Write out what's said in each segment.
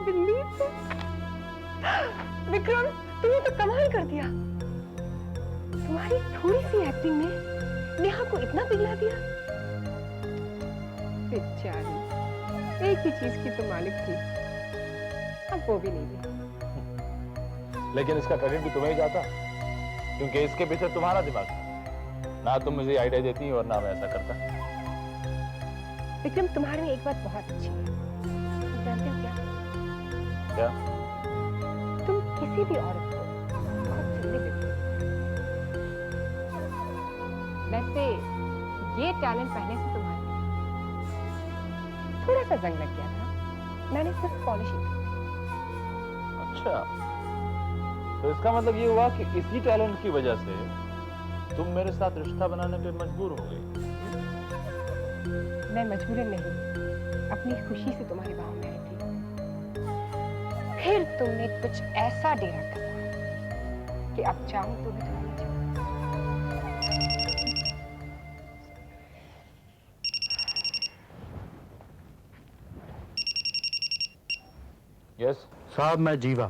Believe Vikram, तुमने तो कमाल कर दिया। तुम्हारी थोड़ी सी एक्टिंग ने नेहा को इतना पिघला दिया। बेचारी, एक ही चीज की तो मालिक थी, अब वो भी नहीं थी। लेकिन इसका क्रेडिट भी तुम्हें ही जाता, क्योंकि इसके पीछे तुम्हारा दिमाग था। ना तुम मुझे आइडिया देती और ना मैं ऐसा करता। विक्रम, तुम्हारे में एक बात बहुत अच्छी है, जानते हो क्या? क्या? तुम किसी भी औरत को बहुत जल्दी बिल्कुल। वैसे ये टैलेंट पहले से तुम्हारे थोड़ा सा जंग लग गया था, मैंने सिर्फ पॉलिशिंग की। अच्छा, तो इसका मतलब ये हुआ कि इसी टैलेंट की वजह से तुम मेरे साथ रिश्ता बनाने पे मजबूर हो गई। मैं मजबूरन नहीं, अपनी खुशी से तुम्हारी बाहों में आई थी। फिर तुमने कुछ ऐसा डेरा कसा कि अब चाहूं तो भी तुम्हें नहीं छोड़। यस साहब, मैं जीवा।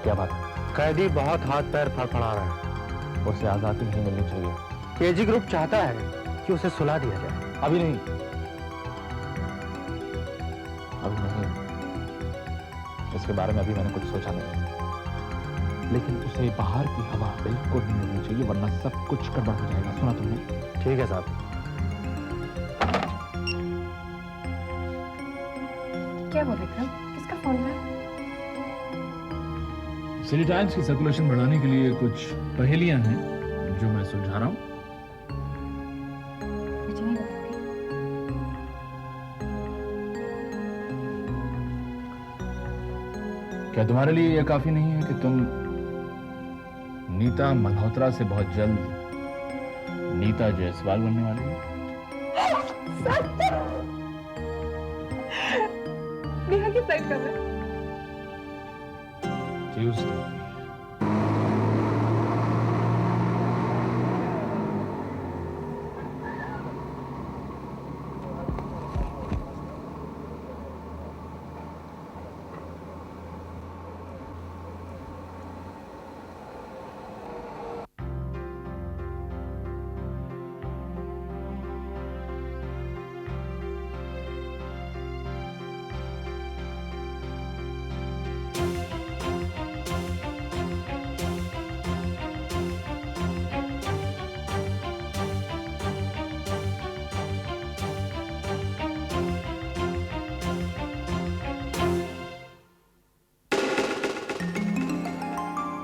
क्या बात? कैदी बहुत हाथ पैर फड़फड़ा रहा है। उसे आजादी नहीं मिलनी चाहिए। केजी ग्रुप चाहता है कि उसे सुला दिया जाए। अभी नहीं, अभी नहीं, इसके बारे में अभी मैंने कुछ सोचा नहीं। लेकिन उसे बाहर की हवा बिल्कुल नहीं मिलनी चाहिए, वरना सब कुछ गड़बड़ हो जाएगा। सुना तुमने? ठीक है साहब। क्या हुआ विक्रम, किसका फोन है? सिटी टाइम्स की सर्कुलेशन बढ़ाने के लिए कुछ पहेलियां हैं जो मैं सुलझा रहा हूं। मुझे नहीं बताती। क्या तुम्हारे लिए यह काफी नहीं है कि तुम नीता मल्होत्रा से बहुत जल्द नीता जायसवाल बनने वाली हो? नेहा की फ्लाइट कब है? ट्यूसडे।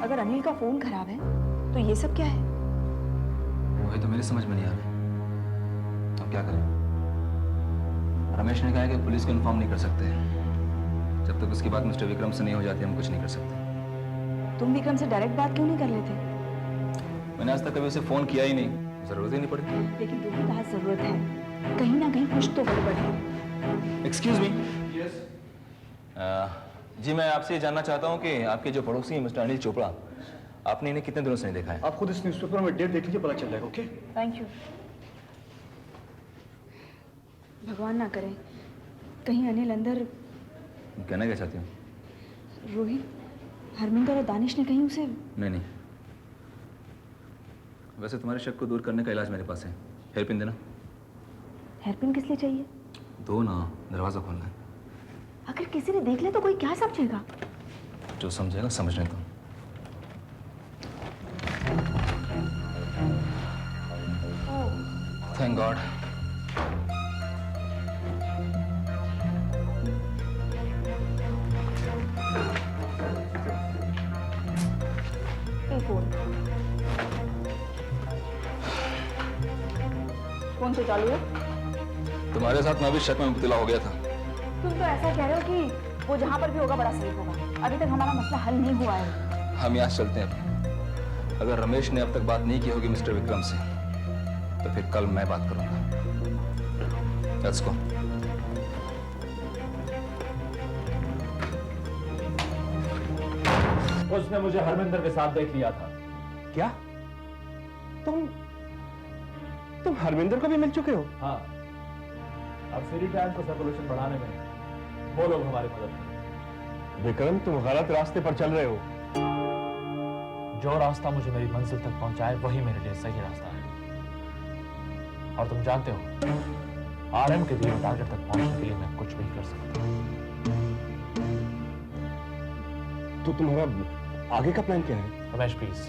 अगर अनिल का फोन खराब है तो ये सब क्या है? वही तो मेरी समझ में नहीं आ रहा। अब क्या करें? रमेश ने कहा है कि पुलिस को इन्फॉर्म नहीं कर सकते। जब तक उसकी बात मिस्टर विक्रम से नहीं हो जाती हम कुछ नहीं कर सकते। तुम विक्रम से डायरेक्ट बात क्यों नहीं कर लेते? मैंने आज तक कभी उसे फोन किया ही नहीं, जरूरत ही नहीं पड़ी। लेकिन तुम्हें कहा जरूरत है, कहीं ना कहीं कुछ तो गड़बड़ है। Excuse me. यस। जी, मैं आपसे ये जानना चाहता हूँ कि आपके जो पड़ोसी हैं मिस्टर अनिल चोपड़ा, आपने इन्हें कितने दिनों से नहीं देखा है? आप खुद इस न्यूज़पेपर में डेट देख लीजिए, पता चल जाएगा। Okay, thank you. भगवान ना करे कहीं अनिल अंदर। कहना क्या चाहती हूँ? रोहित, हरमिंदर और दानिश ने कहीं उसे। नहीं नहीं, वैसे तुम्हारे शक को दूर करने का इलाज मेरे पास है। हेयरपिन देना। हेयरपिन किस लिए चाहिए? दो ना, दरवाजा खोलना है। अगर किसी ने देख ले तो कोई क्या समझेगा? जो समझेगा समझने दो। Thank God. फोन तो चालू है। तुम्हारे साथ मैं भी शक में मुब्तला हो गया था। तुम तो ऐसा कह रहे हो कि वो जहाँ पर भी होगा बड़ा सेफ होगा। अभी तक हमारा मसला हल नहीं हुआ है। हम यहाँ चलते हैं। अगर रमेश ने अब तक बात नहीं की होगी मिस्टर विक्रम से, तो फिर कल मैं बात करूंगा। Let's go. उसने मुझे हरमिंदर के साथ देख लिया था। क्या तुम हरमिंदर को भी मिल चुके हो? हाँ, अब फ्री टाइम को सर्कुलेशन बढ़ाने में वो लोग हमारी मदद करें। विक्रम, तुम गलत रास्ते पर चल रहे हो। जो रास्ता मुझे मेरी मंजिल तक पहुंचाए वही मेरे लिए सही रास्ता है। और तुम जानते हो आरएम के दिए टारगेट तक पहुंचने के लिए मैं कुछ भी कर सकता हूं। तो तुम्हारा आगे का प्लान क्या है? रमेश प्लीज,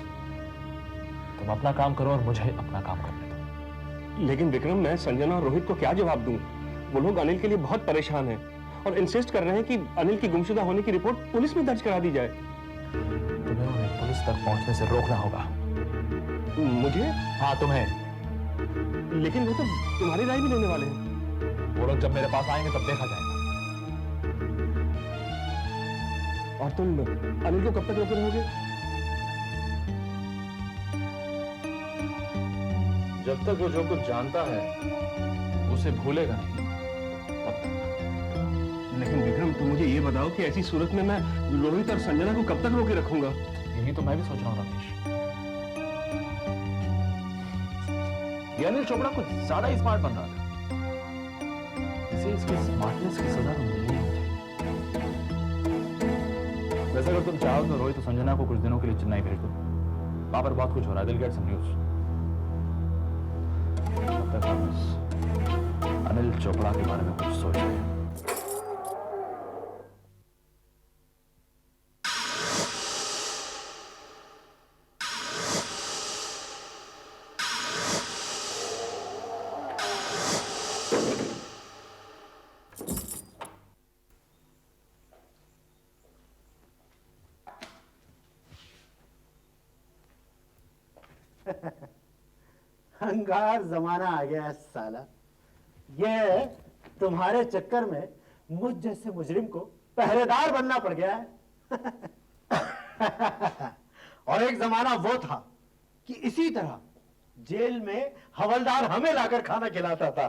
तुम अपना काम करो और मुझे अपना काम करने दो। लेकिन विक्रम, मैं संजना और रोहित को क्या जवाब दूं? वो लोग अनिल के लिए बहुत परेशान हैं और इंसिस्ट कर रहे हैं कि अनिल की गुमशुदा होने की रिपोर्ट पुलिस में दर्ज करा दी जाए। तुम्हें उन्हें पुलिस तक पहुंचने से रोकना होगा। मुझे? हाँ, तुम्हें। लेकिन वो तो तुम्हारी राय भी लेने वाले हैं। वो लोग जब मेरे पास आएंगे तब देखा जाएगा। और तुम अनिल को कब तक रोके रहोगे? जब तक वो जो कुछ जानता है उसे भूलेगा नहीं, तब तक। लेकिन विक्रम, तुम मुझे ये बताओ कि ऐसी सूरत में मैं रोहित और संजना को कब तक रोके रखूंगा? यही तो मैं भी सोच रहा हूँ रमेश। ये अनिल चोपड़ा कुछ ज्यादा ही स्मार्ट बन रहा था। इसे इसकी स्मार्टनेस की सजा तो मिलनी ही चाहिए। वैसे अगर तुम चाहो तो रोहित और संजना को कुछ दिनों के लिए चेन्नई भेज दो। वहां पर बहुत कुछ हो रहा है। दिल गेट सम न्यूज़। तब तक हम इस अनिल चोपड़ा के बारे में कुछ सोच रहे हैं। अंगार जमाना आ गया है साला। ये तुम्हारे चक्कर में मुझ जैसे मुजरिम को पहरेदार बनना पड़ गया है। और एक जमाना वो था कि इसी तरह जेल में हवलदार हमें लाकर खाना खिलाता था।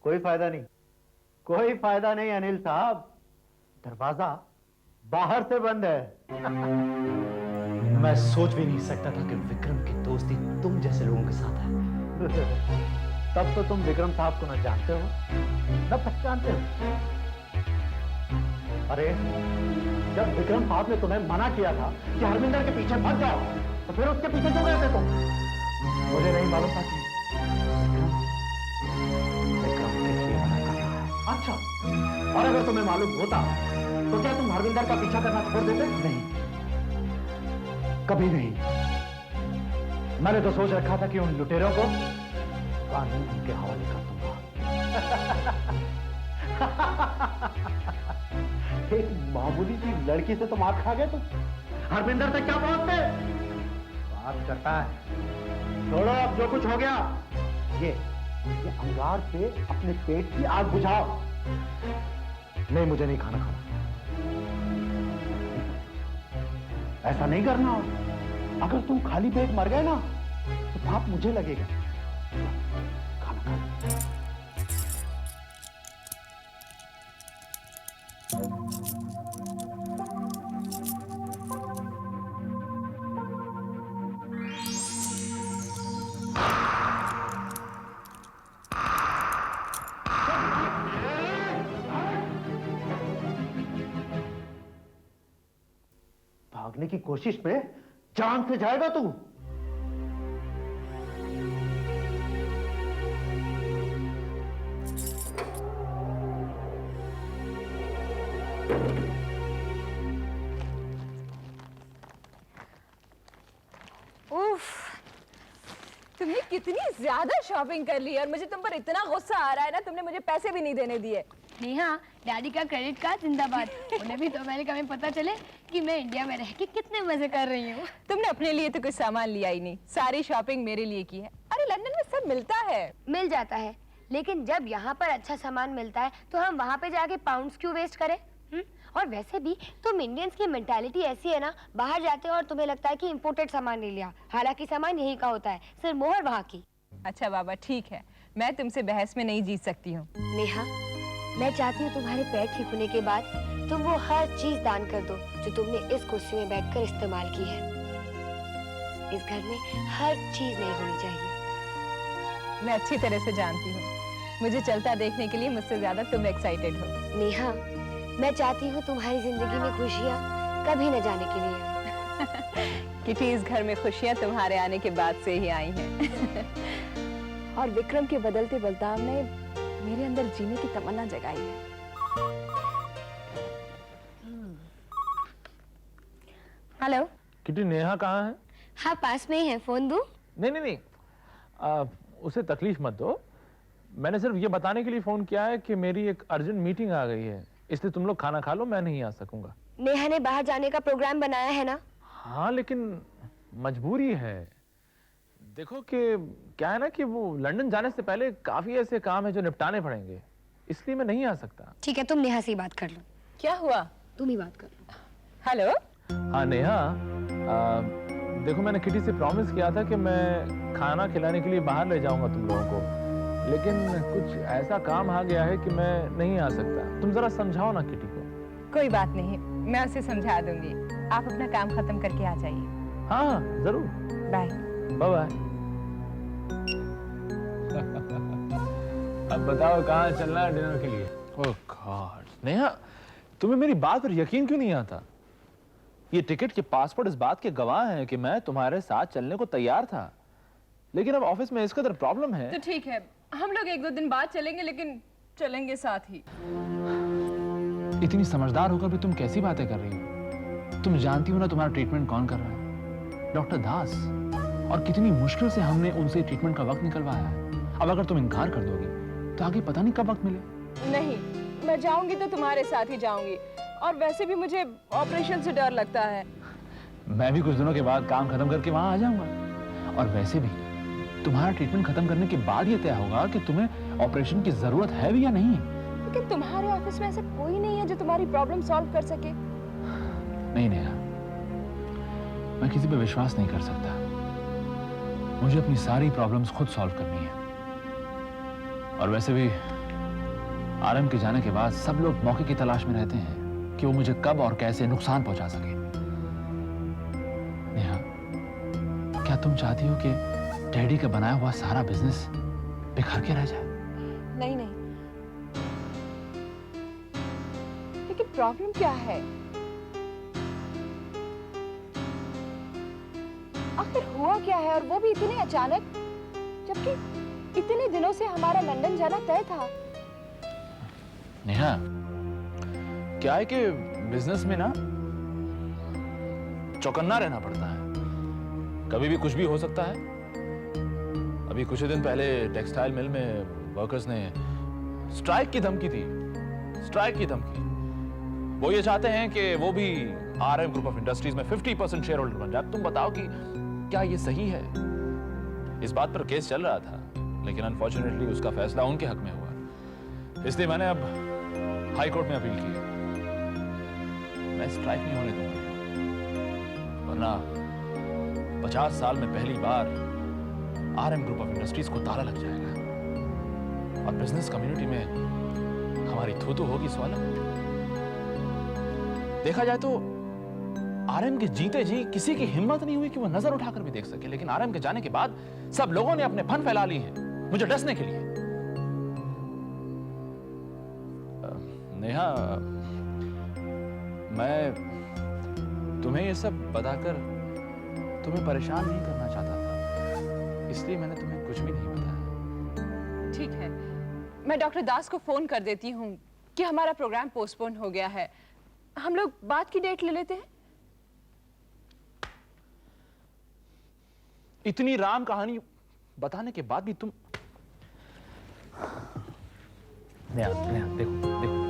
कोई फायदा नहीं, कोई फायदा नहीं अनिल साहब। दरवाजा बाहर से बंद है। मैं सोच भी नहीं सकता था कि विक्रम की दोस्ती तुम जैसे लोगों के साथ है। तब तो तुम विक्रम साहब को न जानते हो न पहचानते हो। अरे, जब विक्रम साहब ने तुम्हें मना किया था कि हरमिंदर के पीछे मत जाओ, तो फिर उसके पीछे क्यों गए थे तुम? मुझे नहीं मालूम था कि विक्रम किस लिए मना कर रहा है। अच्छा, और अगर तुम्हें मालूम होता तो क्या तुम हरविंदर का पीछा करना छोड़ देते? नहीं, कभी नहीं। मैंने तो सोच रखा था कि उन लुटेरों को कानून के हवाले कर दूंगा। एक मामूली सी लड़की से तुम आंख खा गए। तुम हरविंदर तक क्या पहुंचते? बात करता है। छोड़ो, अब जो कुछ हो गया, ये अंगार से अपने पेट की आग बुझाओ। नहीं, मुझे नहीं खाना। ऐसा नहीं करना। अगर तुम खाली पेट मर गए ना तो पाप मुझे लगेगा। खाना खा। भागने की कोशिश में जान से जाएगा तू। उफ, तुमने कितनी ज्यादा शॉपिंग कर ली और मुझे तुम पर इतना गुस्सा आ रहा है ना, तुमने मुझे पैसे भी नहीं देने दिए। नेहा, डैडी का क्रेडिट कार्ड जिंदाबाद। उन्हें भी तो अमेरिका में पता चले कि मैं इंडिया में रह के कितने मजे कर रही हूँ। तुमने अपने लिए तो कुछ सामान लिया ही नहीं, सारी शॉपिंग मेरे लिए की है। अरे लंदन में सब मिलता है। मिल जाता है, लेकिन जब यहाँ पर अच्छा सामान मिलता है तो हम वहाँ पे जाके पाउंड्स क्यों वेस्ट करें? और वैसे भी तुम इंडियंस की मेंटालिटी ऐसी है ना, बाहर जाते हो और तुम्हें लगता है कि इंपोर्टेड सामान ले लिया, हालांकि सामान यहीं का होता है, सिर्फ मोहर वहाँ की। अच्छा बाबा ठीक है, मैं तुमसे बहस में नहीं जीत सकती हूँ। नेहा, मैं चाहती हूँ तुम्हारे पैर ठीक होने के बाद तुम वो हर चीज दान कर दो जो तुमने इस कुर्सी में बैठकर इस्तेमाल की है। इस घर में हर चीज नहीं होनी चाहिए। मैं अच्छी तरह से जानती हूँ, मुझे चलता देखने के लिए मुझसे ज्यादा तुम एक्साइटेड हो। नेहा, मैं चाहती हूँ तुम्हारी जिंदगी में खुशियाँ कभी न जाने के लिए। किटी, इस घर में खुशियाँ तुम्हारे आने के बाद से ही आई हैं। और विक्रम के बदलते बर्ताव ने मेरे अंदर जीने की तमन्ना जगाई है। हेलो किटी, नेहा कहाँ है? हाँ, पास में ही है, फोन दूं? नहीं, उसे तकलीफ मत दो। मैंने सिर्फ ये बताने के लिए फोन किया है कि मेरी एक अर्जेंट मीटिंग आ गई है, इसलिए तुम लोग खाना खा लो, मैं नहीं आ सकूंगा। नेहा ने बाहर जाने का प्रोग्राम बनाया है ना? हाँ, लेकिन मजबूरी है। देखो कि क्या है ना कि वो लंदन जाने से पहले काफी ऐसे काम है जो निपटाने पड़ेंगे, इसलिए मैं नहीं आ सकता। ठीक है, तुम नेहा से ही बात कर लो। क्या हुआ? तुम ही बात कर लो। हेलो। हाँ नेहा, देखो मैंने किटी से प्रॉमिस किया था कि मैं खाना खिलाने के लिए बाहर ले जाऊंगा तुम लोगों को, लेकिन कुछ ऐसा काम आ गया है कि मैं नहीं आ सकता। तुम जरा समझाओ ना किटी को। कोई बात नहीं, मैं उसे समझा दूंगी। आप अपना काम खत्म करके आ जाइए। हाँ जरूर। Bye bye. अब बताओ कहाँ चलना है डिनर के लिए? ओह गॉड नेहा, तुम्हें मेरी बात पर यकीन क्यों नहीं आता? ये टिकट के पासपोर्ट इस बात के गवाह हैं कि मैं तुम्हारे साथ चलने को तैयार था, लेकिन अब ऑफिस में इस कदर प्रॉब्लम है। तो ठीक है, हम लोग एक दो दिन बाद चलेंगे, लेकिन चलेंगे साथ ही। इतनी समझदार होकर भी तुम कैसी बातें कर रही हो? तुम जानती हो ना तुम्हारा ट्रीटमेंट कौन कर रहा है? डॉक्टर दास। और कितनी मुश्किल से हमने उनसे ट्रीटमेंट का वक्त निकलवाया है। अब अगर तुम इनकार कर दोगी तो आगे पता नहीं कब वक्त मिले। नहीं, मैं जाऊंगी तो तुम्हारे साथ ही जाऊंगी, और वैसे भी मुझे ऑपरेशन से डर लगता है। मैं भी कुछ दिनों के बाद काम खत्म करके वहां आ जाऊंगा, और वैसे भी तुम्हारा ट्रीटमेंट खत्म करने के बाद ये तय होगा कि तुम्हें ऑपरेशन की जरूरत है भी या नहीं। लेकिन तुम्हारे ऑफिस में ऐसा कोई नहीं है जो तुम्हारी प्रॉब्लम सॉल्व कर सके। नहीं नेहा, मैं किसी पे विश्वास नहीं कर सकता। मुझे अपनी सारी प्रॉब्लम्स खुद सॉल्व करनी है, और वैसे भी आरएम के जाने के बाद सब लोग मौके की तलाश में रहते हैं कि वो मुझे कब और कैसे नुकसान पहुंचा सके। नेहा, क्या तुम चाहती हो कि डैडी का बनाया हुआ सारा बिजनेस बिखर के रह जाए? नहीं नहीं, लेकिन प्रॉब्लम क्या है? आखिर हुआ क्या है, और वो भी इतने अचानक, जबकि इतने दिनों से हमारा लंदन जाना तय था। नेहा, क्या है कि बिजनेस में ना चौकन्ना रहना पड़ता है, कभी भी कुछ भी हो सकता है। अभी कुछ ही दिन पहले टेक्सटाइल मिल में वर्कर्स ने स्ट्राइक की धमकी दी। स्ट्राइक की धमकी। वो ये चाहते हैं कि वो भी आरएम ग्रुप ऑफ इंडस्ट्रीज में 50% शेयर होल्डर बन जाए। तुम बताओ कि क्या ये सही है? इस बात पर केस चल रहा था, लेकिन अनफॉर्चुनेटली उसका फैसला उनके हक में हुआ, इसलिए मैंने अब हाई कोर्ट में अपील की। मैं स्ट्राइक नहीं होने दूंगा, वरना 50 साल में पहली बार आरएम ग्रुप ऑफ इंडस्ट्रीज को ताला लग जाएगा, और बिजनेस कम्युनिटी में हमारी थू-थू होगी स्वागत। देखा जाए तो आरएम के जीते जी किसी की हिम्मत नहीं हुई कि वो नजर उठाकर भी देख सके, लेकिन आरएम के जाने के बाद सब लोगों ने अपने फन फैला लिए हैं मुझे डसने के लिए। नेहा, मैं तुम्हें ये सब बताकर तुम्हें परेशान नहीं करना चाहता था, इसलिए मैंने तुम्हें कुछ भी नहीं बताया। ठीक है, मैं डॉक्टर दास को फोन कर देती हूँ कि हमारा प्रोग्राम पोस्टपोन हो गया है। हम लोग बाद की डेट ले लेते हैं। इतनी राम कहानी बताने के बाद भी तुम। नेहा, नेहा, देखो देखो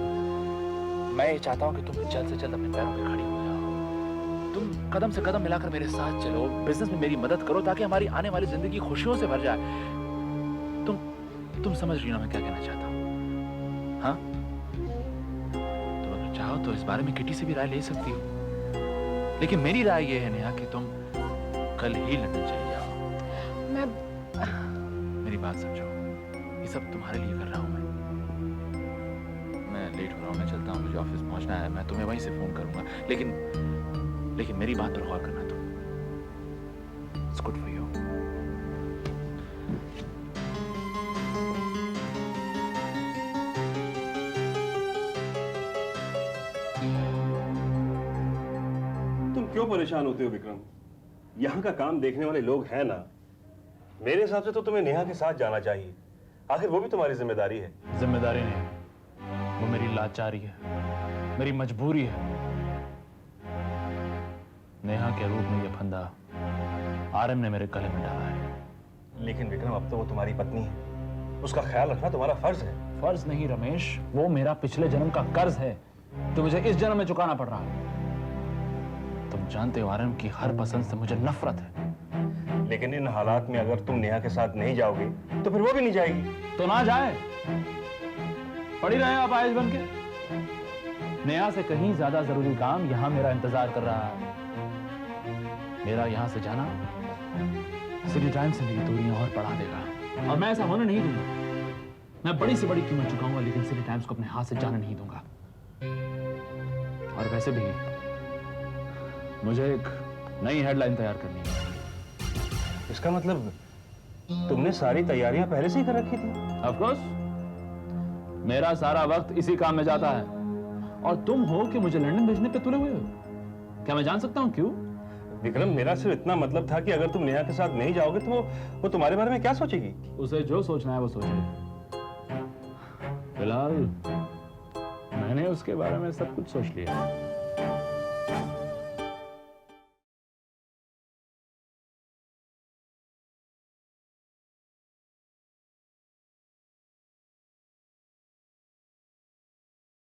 मैं ये चाहता हूँ कि तुम जल्द से जल्द अपने पैरों पे खड़ी हो जाओ। तुम कदम से कदम मिलाकर मेरे साथ चलो, बिजनेस में मेरी मदद करो ताकि हमारी आने वाली जिंदगी खुशियों से भर जाए। तुम समझ रही हो मैं क्या कहना चाहता हूँ? हाँ, तुम अगर चाहो तो इस बारे में किटी से भी राय ले सकती हो, लेकिन मेरी राय ये है नेहा कि तुम कल ही लंदन चली जाओ। मेरी बात समझो, ये सब तुम्हारे लिए कर रहा हूँ मैं लेट हो रहा हूँ, मैं चलता हूँ, मुझे ऑफिस पहुंचना है, मैं तुम्हें वहीं से फोन करूंगा, लेकिन मेरी बात पर गौर करना तुम। It's good for you. तुम क्यों परेशान होते हो विक्रम? यहाँ का काम देखने वाले लोग हैं ना। मेरे हिसाब से तो तुम्हें नेहा के साथ जाना चाहिए, आखिर वो भी तुम्हारी जिम्मेदारी है। जिम्मेदारी नहीं, वो मेरी लाचारी है, मेरी मजबूरी है। नेहा के रूप में ये फंदा आरएम ने मेरे गले में डाला है। लेकिन विक्रम, अब तो वो तुम्हारी पत्नी है, उसका ख्याल रखना तुम्हारा फर्ज है। फर्ज नहीं रमेश, वो मेरा पिछले जन्म का कर्ज है जो मुझे इस जन्म में चुकाना पड़ रहा है। तुम जानते हो आरएम की हर पसंद से मुझे नफरत है। लेकिन इन हालात में अगर तुम नेहा के साथ नहीं जाओगे तो फिर वो भी नहीं जाएगी। तो ना जाए, पड़ी रहे आप आयज बन के। नेहा से कहीं ज्यादा जरूरी काम यहां मेरा इंतजार कर रहा है। मेरा यहां से जाना सिटी टाइम्स से मेरी दूरियां और बढ़ा देगा, और मैं ऐसा होने नहीं दूंगा। मैं बड़ी से बड़ी कीमत चुकाऊंगा, लेकिन सिटी टाइम्स को अपने हाथ से जाने नहीं दूंगा। और वैसे भी मुझे एक नई हेडलाइन तैयार करनी है। इसका मतलब तुमने सारी तैयारियां पहले से ही कर रखी थी? ऑफ कोर्स, मेरा सारा वक्त इसी काम में जाता है, और तुम हो कि मुझे लंदन भेजने पे तुले हुए हो। क्या मैं जान सकता हूं क्यों? विक्रम, मेरा सिर्फ इतना मतलब था कि अगर तुम नेहा के साथ नहीं जाओगे तो वो तुम्हारे बारे में क्या सोचेगी? उसे जो सोचना है वो सोचे। फिलहाल मैंने उसके बारे में सब कुछ सोच लिया।